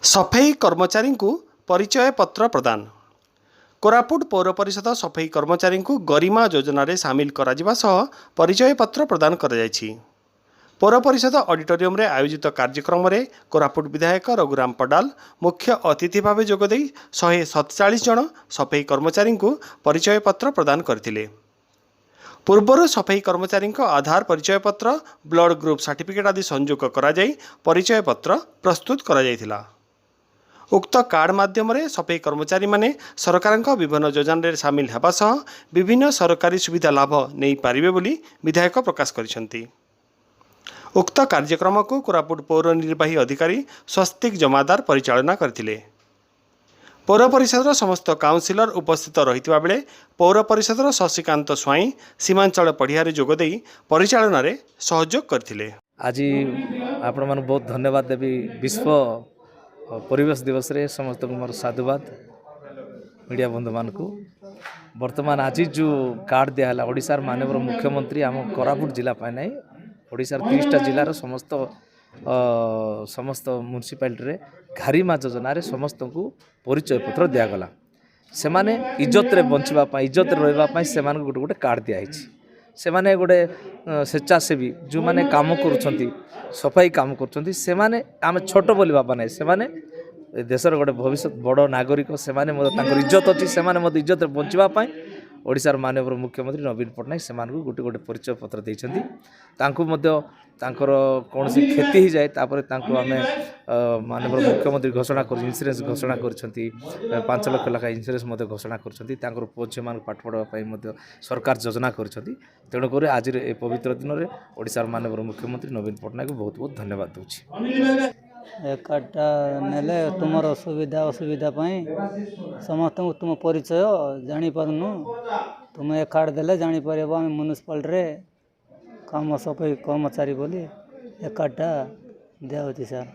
सफाई कर्मचारी को परिचय पत्र प्रदान। कोरापुट पौर परिषद सफाई कर्मचारी को गरिमा योजना रे सामिल करा सह परिचय पत्र प्रदान करा पौर परिषद ऑडिटोरियम रे आयोजित कार्यक्रम रे कोरापुट विधायक रघुराम पडाल मुख्य अतिथि भाव जोगदे 147 जन सफाई कर्मचारी को परिचय पत्र प्रदान करथिले। पूर्वर सफाई कर्मचारी आधार परिचय पत्र, ब्लड ग्रुप सर्टिफिकेट आदि संयोग करा परिचय पत्र प्रस्तुत करा जायथिला। उक्त कार्ड माध्यम सफाई कर्मचारी माने सरकार विभिन्न योजना रे सामिल हेबा सह विभिन्न सरकारी सुविधा लाभ नहीं पारिबे बोली विधायक प्रकाश करिसेंती। उक्त कार्यक्रम को कोरापुट पौर निर्वाही अधिकारी स्वस्तिक जमादार परिचालना करथिले। पौर परिषद समस्त काउंसिलर उपस्थित रहितबा बेले पौर परिषद शशिकांत स्वाई सीमांचल पढ़ियारे जोगदे परिचालना रे सहयोग करथिले। आज आपण मन बहुत धन्यवाद देवी। विश्व परिवेश दिवस रे समस्त मोर साधुवाद मीडिया बंधु मान को। वर्तमान आज जो कार्ड दिया ओडिशार माननीय मुख्यमंत्री आम कोरापुट जिला पाए ना ओडिशार 30टा जिलार समस्त समस्त म्युनिसिपालिटी रे घारीमा योजना रे समस्त को परिचय पत्र दिगला। से माने इज्जत रे बंचवा पाई, इज्जत रे रहबा पाई से माने गोटे गोटे कार्ड दिया हिची। से माने गोटे स्वेच्छासेवी जो माने काम करूछंती, सफाई काम करूछंती, से माने आम छोट बोली बाबा नै, से माने देशर गोटे भविष्य बड़ नागरिक, से माने मत तांकर इज्जत अछि, से माने मत इज्जत रे बंचवा पाई ओडिशार माननीय मुख्यमंत्री नवीन पट्टनायक से गोटे गोटे परिचय पत्र देइछंती। तांको मध्य तांकर कोनसी क्षति ही जाए तापर तांको आमे माननीय मुख्यमंत्री घोषणा कर इंश्योरेंस घोषणा करछंती। 5 लाख लाख इंश्योरेंस मध्य घोषणा करछंती। तांकर पोछ मान पाठ पढ़ा पई मध्य सरकार योजना करछंती। तेणु करे आज ए पवित्र दिन रे ओडिशार माननीय मुख्यमंत्री नवीन पट्टनायक बहुत बहुत धन्यवाद दूची। कार्डटा नेले तुमर असुविधा समस्त तुम परिचय जानी पारनु। तुम ए कार्ड देले जानी पारिबो हम म्युनिसिपालिटी रे काम सफाई कर्मचारी बोली ए कार्डटा दिया होती सर।